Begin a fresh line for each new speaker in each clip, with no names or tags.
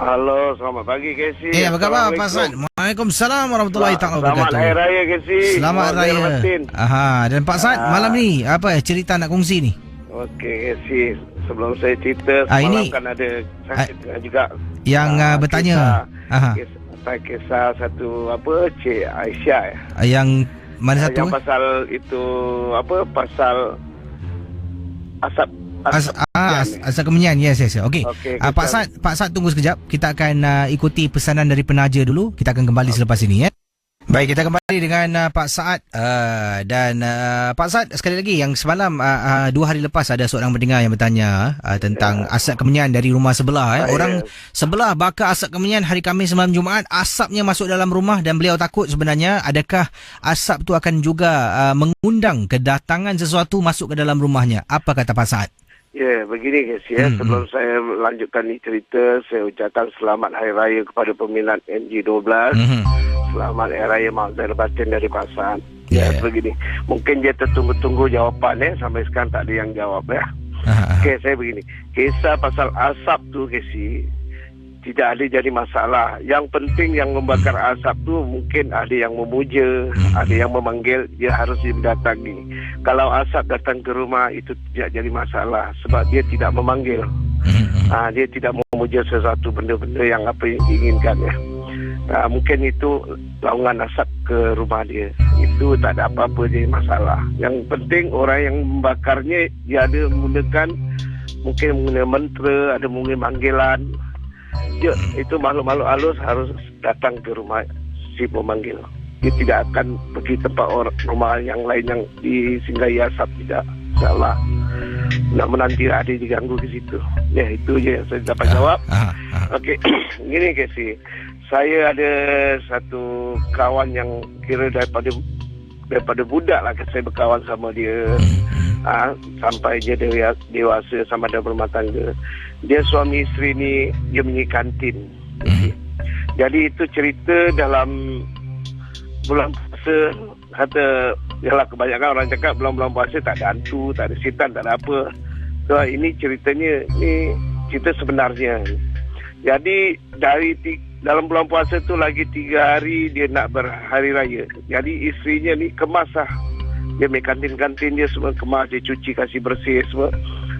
Halo, selamat pagi Casey.
Apa khabar Pak Sad? Waalaikumsalam warahmatullahi taala wabarakatuh.
Selamat Hari Raya Casey.
Selamat Raya. Dan Pak Sad, malam ni apa cerita nak kongsi ni?
Okey Casey, sebelum saya cerita semalam kan ada saya juga
yang bertanya
kisah satu Cik Aisyah
yang mana satu?
Yang pasal itu pasal asap
kemenyan. Yes. Okey. Pak Sad tunggu sekejap. Kita akan ikuti pesanan dari penaja dulu. Kita akan kembali selepas ini ya. Baik, kita kembali dengan Pak Saad dan Pak Saad, sekali lagi yang semalam 2 hari lepas ada seorang pendengar yang bertanya tentang asap kemenyan dari rumah sebelah orang sebelah bakar asap kemenyan hari Khamis malam Jumaat, asapnya masuk dalam rumah dan beliau takut sebenarnya adakah asap tu akan juga mengundang kedatangan sesuatu masuk ke dalam rumahnya. Apa kata Pak Saad?
Ya, begini guys ya. Sebelum saya lanjutkan ni cerita, saya ucapkan selamat Hari Raya kepada peminat NG12. Selamat Hari Raya Mak Zainal Batin dari Pak Saad. Begini. Mungkin dia tertunggu-tunggu jawapan sampai sekarang tak ada yang jawab ya. Okey, saya begini. Kisah pasal asap tu Casey tidak ada jadi masalah. Yang penting yang membakar asap tu mungkin ada yang memuja, ada yang memanggil, dia harus didatangi. Kalau asap datang ke rumah itu tidak jadi masalah sebab dia tidak memanggil. Dia tidak memuja sesuatu benda-benda yang apa yang diinginkan ya. Mungkin itu laungan asap ke rumah dia. Itu tak ada apa-apa jadi masalah. Yang penting orang yang membakarnya dia ada menggunakan mantra, ada mungkin panggilan. Itu makhluk-makhluk halus harus datang ke rumah si pemanggil. Dia tidak akan pergi tempat rumah yang lain yang disinggahi asap, tidak. InsyaAllah. Mudah-mudahan tidak ada diganggu ke situ. Ya, itu je yang saya dapat jawab. Okey, gini Casey. Saya ada satu kawan yang kira daripada budak lah saya berkawan sama dia. Sampai dia dewasa sama ada berumah tangga. Dia suami isteri ni dia punya kantin. Jadi itu cerita dalam bulan puasa. Kata yalah, kebanyakan orang cakap bulan-bulan puasa tak ada hantu, tak ada setan, tak ada apa. So ini ceritanya, ini cerita sebenarnya. Jadi dalam bulan puasa tu lagi 3 hari dia nak berhari raya. Jadi isterinya ni kemas lah. Dia main kantin-kantin dia semua kemas, dia cuci, kasih bersih semua.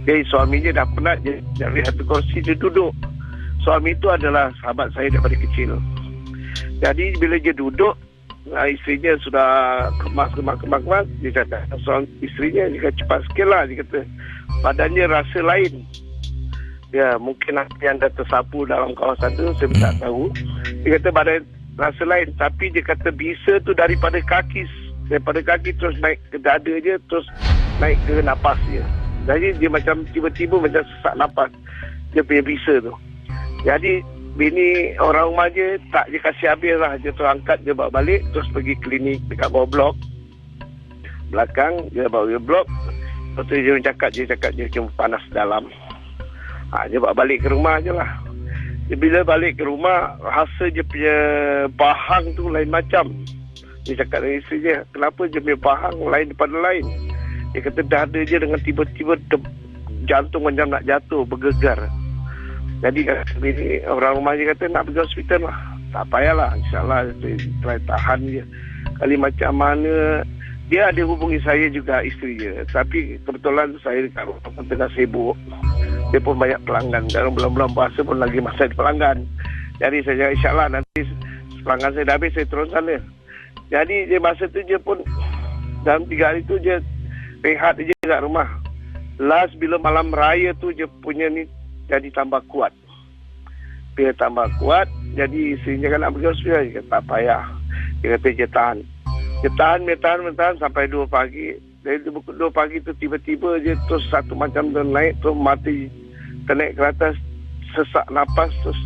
Jadi suaminya dah penat, dia dari satu kursi dia duduk. Suami itu adalah sahabat saya daripada kecil. Jadi bila dia duduk, isterinya sudah kemas. Dia kata, isterinya dia kata, cepat sikit lah. Dia kata, badannya rasa lain. Ya, mungkin yang dah tersapu dalam kawasan tu, saya tak tahu. Dia kata badan rasa lain. Tapi dia kata bisa tu daripada kaki terus naik ke dada je, terus naik ke napas dia. Jadi dia macam tiba-tiba macam sesak napas. Dia punya bisa tu. Jadi bini orang rumah je tak je kasih habis lah. Dia terus angkat, dia bawa balik, terus pergi klinik dekat bawah blok belakang. Dia bawa blok. Lepas tu dia cakap dia cuma panas dalam. Dia bawa balik ke rumah je lah. Dia bila balik ke rumah, rasa dia punya bahang tu lain macam. Dia cakap dengan isteri dia, kenapa dia punya bahang lain daripada lain? Dia kata dada dia dengan tiba-tiba jantung macam nak jatuh, bergegar. Jadi orang rumah dia kata nak pergi hospital lah. Tak payahlah, insyaAllah try tahan je. Kali macam mana, dia ada hubungi saya juga isteri dia. Tapi kebetulan saya dekat rumah tengah sibuk. Dia pun banyak pelanggan. Dalam bulan-bulan puasa pun lagi masa pelanggan. Jadi saya cakap insyaAllah nanti pelanggan saya dah habis, saya turun sana. Jadi dia masa tu je pun dalam 3 hari tu je rehat je kat rumah. Last bila malam raya tu je punya ni jadi tambah kuat. Bila tambah kuat, jadi isterinya kan nak pergi hospital. Dia kata tak payah. Dia kata je tahan. Dia tahan sampai 2 pagi. Dari 2 pagi tu tiba-tiba je terus satu macam tu naik, terus mati ternaik ke atas, sesak napas. Terus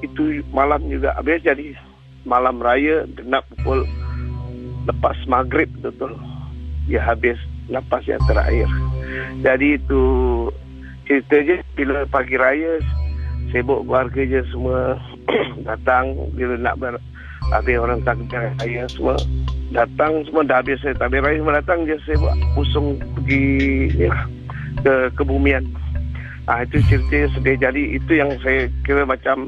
itu malam juga habis. Jadi malam raya nak pukul lepas maghrib betul. Dia habis napas yang terakhir. Jadi itu cerita je. Bila pagi raya sibuk keluarga je semua datang. Bila nak habis orang takbir raya semua datang, semua dah habis takbir raya semua datang je. Saya buat usung pergi ke kebumian. Itu cerita sedih. Jadi itu yang saya kira macam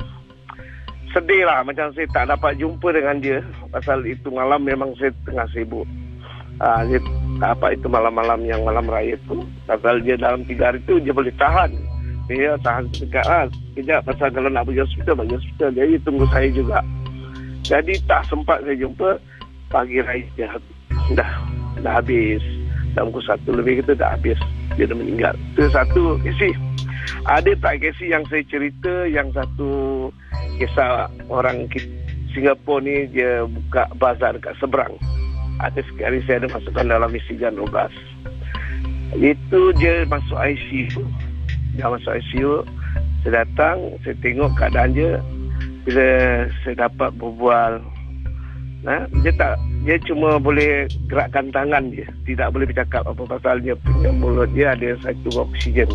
sedih lah, macam saya tak dapat jumpa dengan dia. Pasal itu malam memang saya tengah sibuk. Dia itu malam-malam yang malam raya tu. Pasal dia dalam 3 hari tu dia boleh tahan. Dia tahan sekejap pasal kalau nak pergi hospital. Jadi tunggu saya juga. Jadi tak sempat saya jumpa. Pagi raya dia dah habis. Dalam pukul 1 lebih kita dah habis. Dia dah meninggal. Itu satu isi. Ada tak kisah yang saya cerita, yang satu kisah orang Singapura ni dia buka bazar dekat seberang. Ada sekali saya ada masukkan dalam misi Jan 12. Itu dia masuk ICU. Dia masuk ICU. Saya datang, saya tengok keadaan dia. Bila saya dapat berbual, dia cuma boleh gerakkan tangan dia, tidak boleh bercakap apa pasal dia punya mulut dia ada satu oksigen.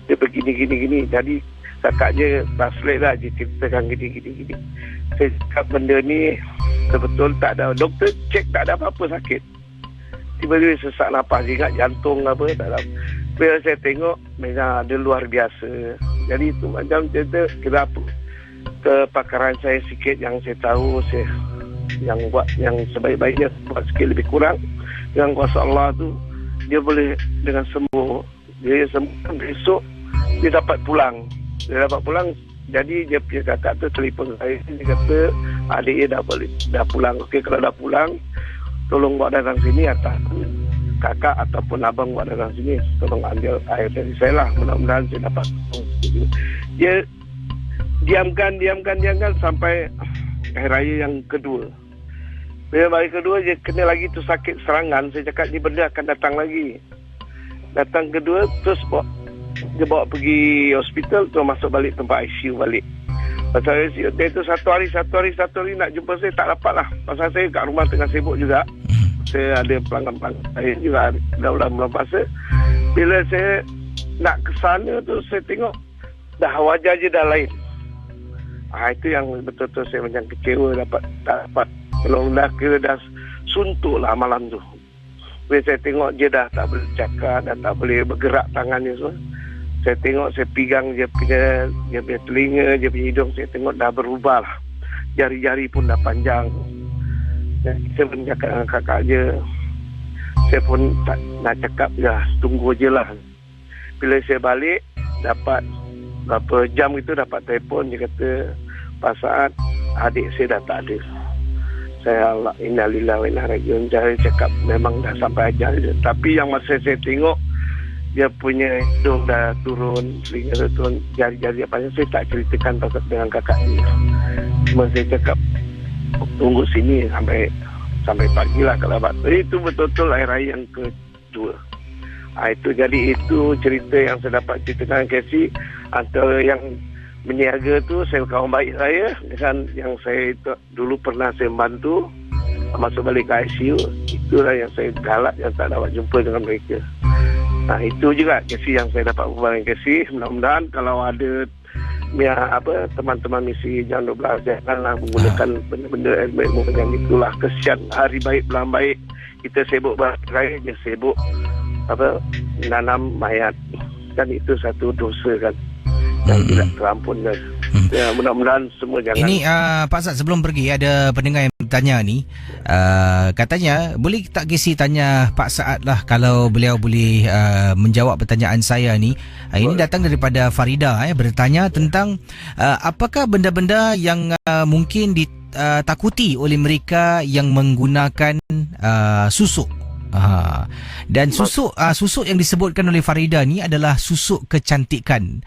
Dia begini. Jadi kakak dia translate lah, dia ceritakan gini. Saya cakap benda ni betul tak ada, doktor cek tak ada apa-apa sakit. Tiba-tiba sesak nafas, ingat jantung apa tak ada. Bila saya tengok memang dia luar biasa. Jadi itu macam cerita kenapa kepakaran saya sikit yang saya tahu, saya yang buat yang sebaik-baiknya buat sikit lebih kurang. Dengan kuasa Allah tu dia boleh dengan sembuh. Dia sembuh, besok dia dapat pulang. Jadi dia punya kakak tu telefon saya, dia kata adik dia dah pulang. Okey, kalau dah pulang tolong bawa datang sini, atau kakak ataupun abang bawa datang sini, tolong ambil air dari saya lah. Mudah-mudahan saya dapat. Dia diamkan sampai hari raya yang kedua. Bila hari kedua dia kena lagi tu sakit serangan. Saya cakap ni benda akan datang lagi. Datang kedua terus dia bawa pergi hospital, terus masuk balik tempat ICU balik. Pasal ICU dia tu satu hari nak jumpa saya tak dapat lah. Pasal saya kat rumah tengah sibuk juga. Saya ada pelanggan saya juga dah bulan puasa. Bila saya nak ke sana tu saya tengok dah wajah je dah lain. Itu yang betul-betul saya macam kecewa tak dapat. Kalau dah kira dah suntuk lah malam tu. Bila saya tengok dia dah tak boleh cakap, dah tak boleh bergerak tangannya semua. Saya tengok, saya pegang dia punya telinga, dia punya hidung, saya tengok dah berubah lah. Jari-jari pun dah panjang. Saya pun cakap dengan kakak dia. Saya pun tak nak cakap dah, tunggu je lah. Bila saya balik, dapat berapa jam itu dapat telefon, dia kata Pak Saad, adik saya dah tak ada. Saya Allah, innalillahi wa inna ilaihi raji'un. Saya cakap memang dah sampai ajal dia. Tapi yang masa saya tengok dia punya hidung dah turun, telinga dah turun, jari-jari apa yang saya tak ceritakan dengan kakak dia. Cuma saya cakap tunggu sini sampai pagi lah kalau dapat. Itu betul-betul hari raya yang kedua. Itu jadi itu cerita yang saya dapat ceritakan Casey. Antara yang meniaga tu saya kawan baik saya dengan yang saya dulu pernah saya bantu masuk balik ke ICU. Itulah yang saya galak yang tak dapat jumpa dengan mereka. Itu juga Casey yang saya dapat berbual dengan Casey. Mudah-mudahan kalau ada teman-teman misi Jan 12 janganlah menggunakan benda-benda ilmu macam itulah. Kesian hari baik bulan baik kita sibuk beraya, dia sibuk menanam mayat, kan itu satu dosa kan yang tidak terampunkan. Ya, mudah-mudahan semua jangan. Ini
Pak Saad, sebelum pergi ada pendengar yang bertanya ni, katanya boleh tak Casey tanya Pak Saad lah kalau beliau boleh menjawab pertanyaan saya ni. Ini datang daripada Farida bertanya tentang apakah benda-benda yang mungkin ditakuti oleh mereka yang menggunakan susuk. Dan susuk yang disebutkan oleh Farida ni adalah susuk kecantikan.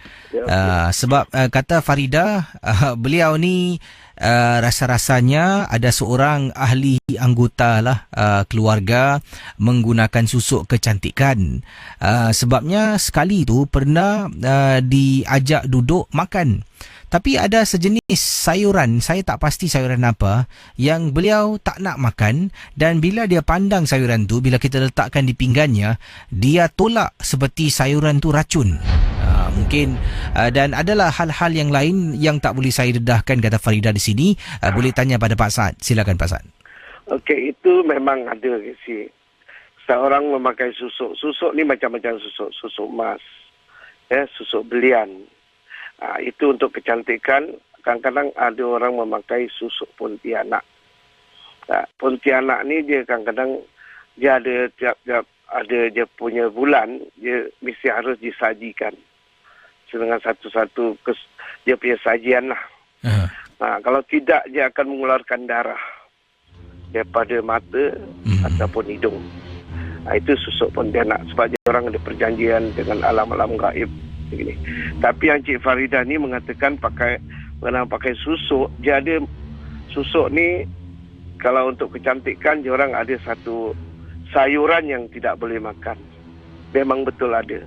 Sebab kata Farida, beliau ni rasa-rasanya ada seorang ahli anggota lah keluarga menggunakan susuk kecantikan. Sebabnya sekali tu pernah diajak duduk makan. Tapi ada sejenis sayuran, saya tak pasti sayuran apa, yang beliau tak nak makan, dan bila dia pandang sayuran tu, bila kita letakkan di pinggannya, dia tolak seperti sayuran tu racun. Mungkin dan adalah hal-hal yang lain yang tak boleh saya dedahkan, kata Farida di sini. Boleh tanya pada Pak Saad. Silakan Pak Saad.
Okey, itu memang ada sih. Seorang memakai susuk. Susuk ni macam-macam susuk. Susuk emas, susuk belian. Itu untuk kecantikan. kadang-kadang ada orang memakai susuk pontianak. Pontianak ni dia kadang-kadang dia ada tiap-tiap ada dia punya bulan, dia mesti harus disajikan dengan satu-satu dia punya sajian lah. Kalau tidak, dia akan mengeluarkan darah daripada mata ataupun hidung. Itu susuk pontianak sebab dia orang ada perjanjian dengan alam-alam gaib begini. Tapi yang Cik Faridah ni mengatakan pakai susuk, dia ada susuk ni kalau untuk kecantikan dia orang ada satu sayuran yang tidak boleh makan. Memang betul ada.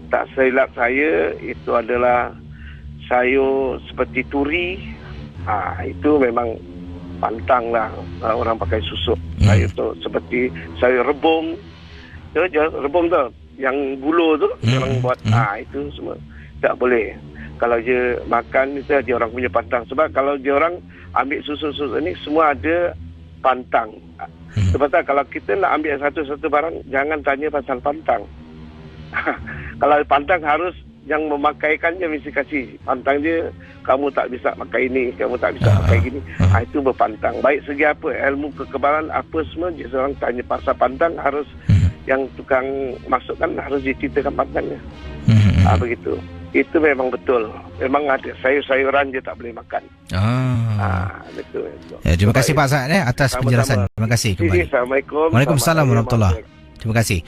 Tak silap saya itu adalah sayur seperti turi. Itu memang pantang lah orang pakai susuk. Sayur tu seperti sayur rebung. Rebung tu yang bulu tu orang buat. Itu semua tak boleh. Kalau dia makan itu dia orang punya pantang. Sebab kalau dia orang ambil susuk-susuk ni semua ada pantang. Sebab kalau kita nak ambil satu-satu barang, jangan tanya pasal pantang. Kalau pantang harus yang memakaikannya mesti kasih pantang dia, kamu tak bisa pakai ini, kamu tak bisa pakai gini. Itu berpantang. Baik segi apa, ilmu kekebalan apa semua, dia seorang tanya pasal pantang, harus yang tukang masukkan harus diceritakan pantangnya. Begitu. Itu memang betul. Memang ada sayur-sayuran dia tak boleh makan. Betul.
Ya, terima kasih Pak Saad atas penjelasan. Terima kasih kembali.
Assalamualaikum.
Waalaikumsalam warahmatullahi wabarakatuh. Terima kasih.